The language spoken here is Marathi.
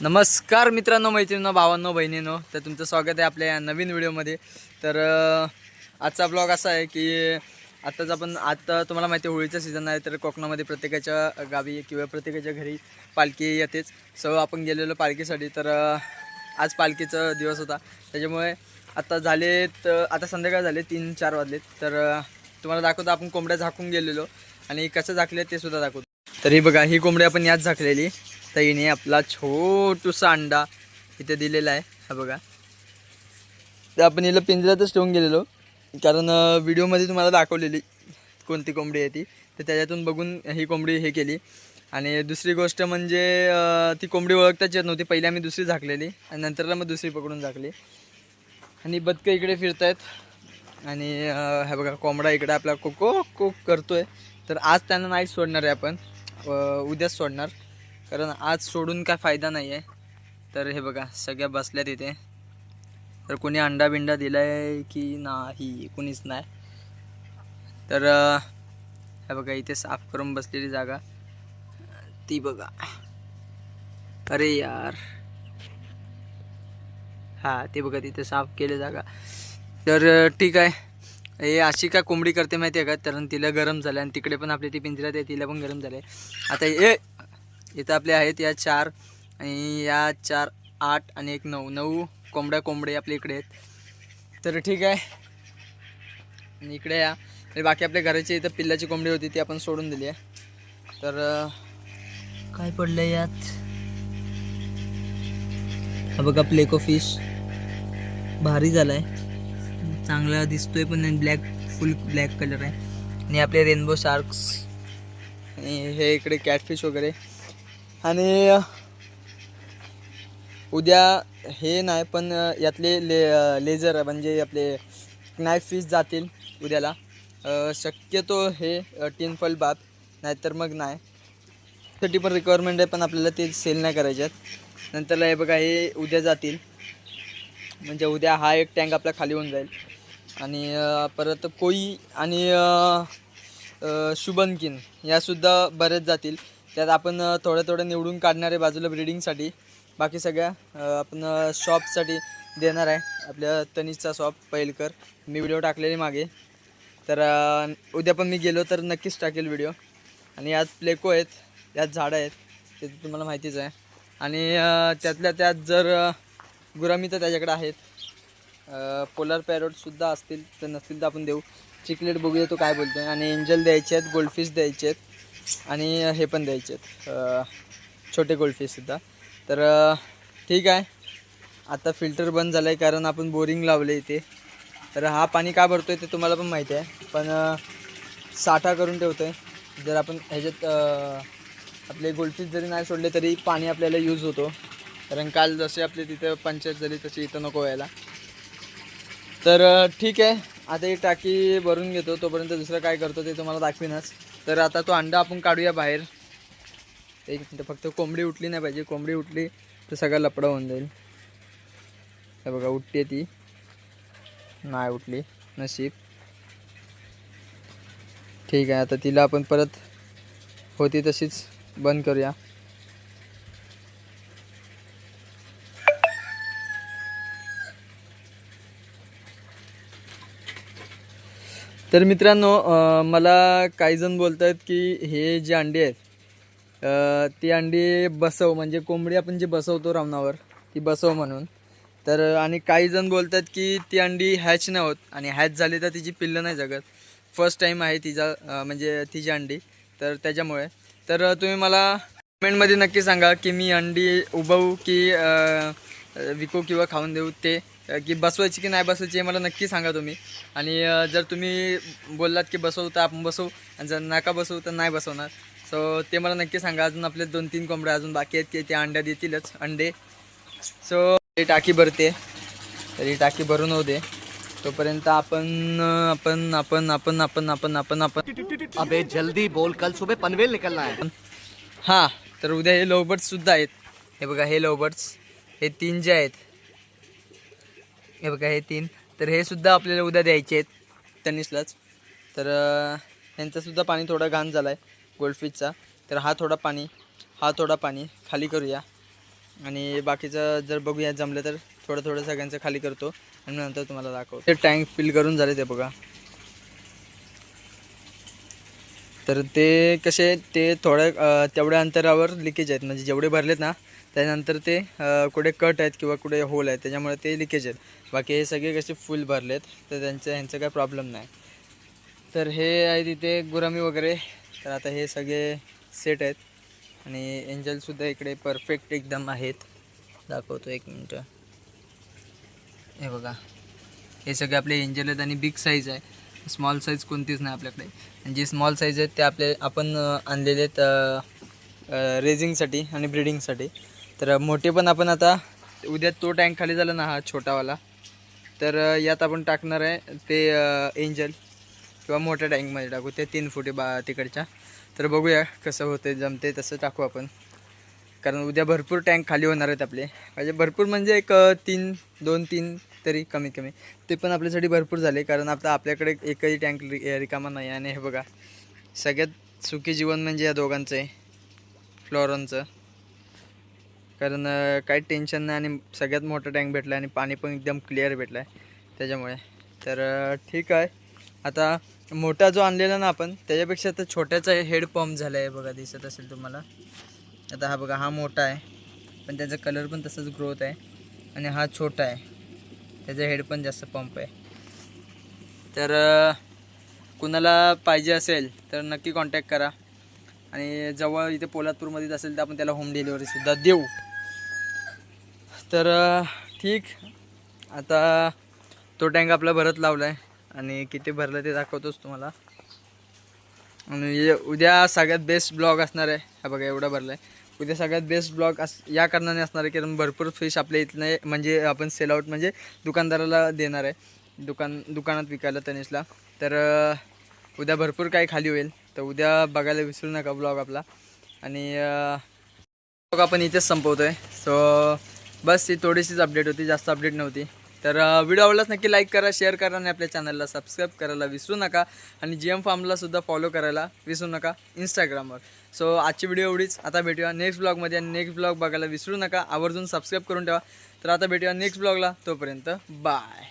नमस्कार मित्रांनो, मैत्रिणींनो, भावांनो, बहिणींनो, तर तुमचं स्वागत आहे आपल्या या नवीन व्हिडिओमध्ये. तर आजचा ब्लॉग असा आहे की आता तुम्हाला माहिती आहे होळीचा सीझन आहे. तर कोकणामध्ये प्रत्येकाच्या गावी किंवा प्रत्येकाच्या घरी पालखी येतेच. सो आपण गेलेलो पालखीसाठी. तर आज पालखीचा दिवस होता, त्याच्यामुळे आता संध्याकाळ झाले 3-4 वाजलेत. तर तुम्हाला दाखवतो आपण कोंबड्या झाकून गेलेलो आणि कसं झाकले ते सुद्धा दाखवतो. तर ही बघा, ही कोंबडी आपण याच झाकलेली. तर हिने आपला छोटूसा अंडा इथे दिलेला आहे, हा बघा. तर आपण हिला पिंजऱ्यातच ठेवून गेलेलो, कारण व्हिडिओमध्ये तुम्हाला दाखवलेली कोणती कोंबडी आहे ती, तर त्याच्यातून बघून ही कोंबडी हे केली. आणि दुसरी गोष्ट म्हणजे ती कोंबडी ओळखताच येत नव्हती. पहिले आम्ही दुसरी झाकलेली आणि नंतरला मग दुसरी पकडून झाकली. आणि बदकं इकडे फिरत आहेत आणि हा बघा कोंबडा इकडे आपला कोको कोक करतोय. तर आज त्यांना नाही सोडणार आहे आपण, उद्याच सोडणार, कारण आज सोडून काय फायदा नाही आहे. तर हे बघा सगळ्या बसल्यात इथे. तर कोणी अंडा बिंडा दिला आहे की नाही, कोणीच नाही. तर हे बघा इथे साफ करून बसलेली जागा ती बघा. अरे यार, हां ते बघा तिथे साफ केली जागा. तर ठीक आहे. हे अशी का कोंबडी करते माहिती आहे का, कारण तिला गरम झालं आणि तिकडे पण आपली ती पिंजऱ्यात आहे, तिला पण गरम झालं. आता इथं आपले आहेत या 4 आणि या 4 8 आणि 1 9 कोंबडे आपल्या इकडे आहेत. तर ठीक आहे. आणि इकडे या आणि बाकी आपल्या घराची इथं पिल्लाची कोंबडी होती, ती आपण सोडून दिली आहे. तर काय पडलं यात, हा बघा प्लेको फिश भारी झाला आहे, चांगला दिसतोय पण फुल ब्लॅक कलर आहे. आणि आपले रेनबो शार्क्स आणि हे इकडे कॅटफिश वगैरे. आणि उद्या हे नाही पण यातले लेझर म्हणजे आपले नाईफ फिश जातील उद्याला. शक्यतो हे टिनफल बाब, नाहीतर मग नाही. त्यासाठी पण रिक्वायरमेंट आहे, पण आपल्याला ते सेल नाही करायचे आहेत. नंतरला हे बघा हे उद्या जातील, म्हणजे उद्या हा एक टँक आपला खाली होऊन जाईल. आणि परत कोई आणि शुभनकिन यासुद्धा बरेच जातील. त्यात आपण थोडं निवडून काढणार आहे बाजूला ब्रीडिंगसाठी. बाकी सगळ्या आपण शॉपसाठी देणार आहे. आपल्या तनिषचा शॉप पैलकर, मी व्हिडिओ टाकलेले मागे. तर उद्या पण मी गेलो तर नक्कीच टाकेल व्हिडिओ. आणि यात प्लेको आहेत, यात झाडं आहेत, ते तुम्हाला माहितीच आहे. आणि त्यातल्या त्यात जर गुरामी तर त्याच्याकडे आहेत. पोलर पॅरोटसुद्धा असतील, तर नसतील तर आपण देऊ. चिकलेट बघूया तो काय बोलतो आहे. आणि एंजल द्यायचे आहेत, गोल्डफिश द्यायचे आहेत आणि हे पण द्यायचे आहेत, छोटे गोल्डफिशसुद्धा. तर ठीक आहे. आता फिल्टर बंद झालं आहे कारण आपण बोरिंग लावलं इथे. तर हा पाणी का भरतो आहे ते तुम्हाला पण माहिती आहे, पण साठा करून ठेवतो आहे. जर आपण ह्याच्यात आपले गोल्डफिश जरी नाही सोडले तरी पाणी आपल्याला यूज होतो. कारण काल जसे आपले तिथं पंचायत झाली तशी इथं नको व्हायला. तर ठीक आहे. आता ही टाकी भरून घेतो, तोपर्यंत दुसरं काय करतो ते तुम्हाला दाखवीनच. तर आता तो अंडा आपण काढूया बाहेर. एक मिनटं फक्त, कोंबडी उठली नाही पाहिजे. कोंबडी उठली तर सगळं लपडा होऊन जाईल. हे बघा उठते, ती नाही उठली, नशीब. ठीक आहे. आता तिला आपण परत होती तशीच बंद करूया. तर मित्रांनो, मला काही जण बोलत आहेत की हे जे अंडी आहेत ती अंडी बसव, म्हणजे कोंबडी आपण जे बसवतो रावणावर ती बसव म्हणून. तर आणि काही जण बोलत आहेत की ती अंडी हॅच नाही होत, आणि हॅच झाली तर तिची पिल्लं नाही जगत. फर्स्ट टाईम आहे तिचा, म्हणजे तिची अंडी. तर त्याच्यामुळे तर तुम्ही मला कमेंटमध्ये नक्की सांगा की मी अंडी उभवू की विकू किंवा खाऊन देऊ, ते की बसवायची की नाही बसवायची हे मला नक्की सांगा तुम्ही. आणि जर तुम्ही बोललात की बसवू तर आपण बसवू, आणि जर नका बसवू तर नाही बसवणार. सो ते मला नक्की सांगा. अजून आपले 2-3 कोंबड्या अजून बाकी आहेत की ते अंड्या देतीलच अंडे. सो ही टाकी भरते, तर ही टाकी भरून होऊ दे. तोपर्यंत आपण अबे जल्दी बोल, कल सुबह पनवेल निकलना है. हां, तर उद्या हे लवबर्ड्ससुद्धा आहेत. हे बघा हे लवबर्ड्स, हे 3 जे आहेत, हे बघा हे 3. तर हे सुद्धा आपल्याला उद्या द्यायचे आहेत तनिषलाच. तर यांचासुद्धा पाणी थोडा घाण झाला आहे गोल्डफिशचा. तर हा थोडा पाणी खाली करूया. आणि बाकीचं जर बघूया जमलं तर थोडं थोडं सगळ्यांचं खाली करतो आणि नंतर तुम्हाला दाखवतो. ते टँक फिल करून झाले ते बघा. तर ते कसे ते थोड्या तेवढ्या अंतरावर लिकेज आहेत, म्हणजे जेवढे भरलेत ना त्यानंतर ते कुठे कट आहेत किंवा कुठे होल आहेत त्याच्यामुळे ते लिकेज आहेत. बाकी हे सगळे कसे फुल भरलेत तर ह्यांचं काय प्रॉब्लेम नाही. तर हे आहे तिथे गुरामी वगैरे. तर आता हे सगळे सेट आहेत आणि एंजलसुद्धा इकडे परफेक्ट एकदम आहेत. दाखवतो 1 मिनटं. हे बघा, हे सगळे आपले एंजल आहेत आणि बिग साईज आहे, स्मॉल साईज कोणतीच नाही आपल्याकडे. आणि जी स्मॉल साईज आहेत ते आपण आणलेले आहेत रेझिंगसाठी आणि ब्रीडिंगसाठी. तर मोठे पण आपण आता उद्या तो टँक खाली झाला ना हा छोटावाला, तर यात आपण टाकणार आहे ते एंजल किंवा मोठ्या टँकमध्ये टाकू ते 3 फुटी तिकडच्या. तर बघूया कसं होते, जमते तसं टाकू आपण, कारण उद्या भरपूर टँक खाली होणार आहेत आपले. म्हणजे भरपूर म्हणजे एक 2-3 तरी कमी कमी, ते पण आपल्यासाठी भरपूर झाले, कारण आता आपल्याकडे एकही टँक रिकामा नाही. आणि हे बघा, सगळ्यात सुखी जीवन म्हणजे या दोघांचं आहे, फ्लोरॉनचं, कारण काही टेन्शन नाही आणि सगळ्यात मोठा टँक भेटला आणि पाणी पण एकदम क्लिअर भेटलं आहे त्याच्यामुळे. तर ठीक आहे. आता मोठा जो आणलेला ना आपण त्याच्यापेक्षा तर छोट्याचा हेड पंप झाला आहे बघा, दिसत असेल तुम्हाला. आता हा बघा, हा मोठा आहे पण त्याचा कलर पण तसंच ग्रोथ आहे, आणि हा छोटा आहे त्याचा हेड पण जास्त पंप आहे. तर कुणाला पाहिजे असेल तर नक्की कॉन्टॅक्ट करा. आणि जवळ इथे पोलादपूरमध्येच असेल तर आपण त्याला होम डिलिव्हरीसुद्धा देऊ. तर ठीक, आता तो टँक आपला भरत लावला आहे आणि किती भरलं ते दाखवतोच तुम्हाला. आणि उद्या सगळ्यात बेस्ट ब्लॉग असणार आहे. हा बघा, एवढा भरला आहे. उद्या सगळ्यात बेस्ट ब्लॉग या कारणाने असणार आहे कारण भरपूर फिश आपल्या इथले म्हणजे आपण सेल आउट म्हणजे दुकानदाराला देणार आहे, दुकानात विकायला तनिषला. तर उद्या भरपूर काही खाली होईल, तर उद्या बघायला विसरू नका ब्लॉग आपला. आणि ब्लॉग आपण इथेच संपवतो आहे. सो बस ही थोडीशीच अपडेट होती, जास्त अपडेट नव्हती. तर व्हिडिओ आवडलाच नक्की लाईक करा, शेअर करा आणि आपल्या चॅनलला सबस्क्राईब करायला विसरू नका. आणि GM फार्मला सुद्धा फॉलो करायला विसरू नका इंस्टाग्रामवर. सो आजची व्हिडिओ एवढीच. आता भेटूया नेक्स्ट ब्लॉगमध्ये, आणि नेक्स्ट ब्लॉग बघायला विसरू नका, आवर्जून सबस्क्राईब करून ठेवा. तर आता भेटूया नेक्स्ट ब्लॉगला, तोपर्यंत बाय.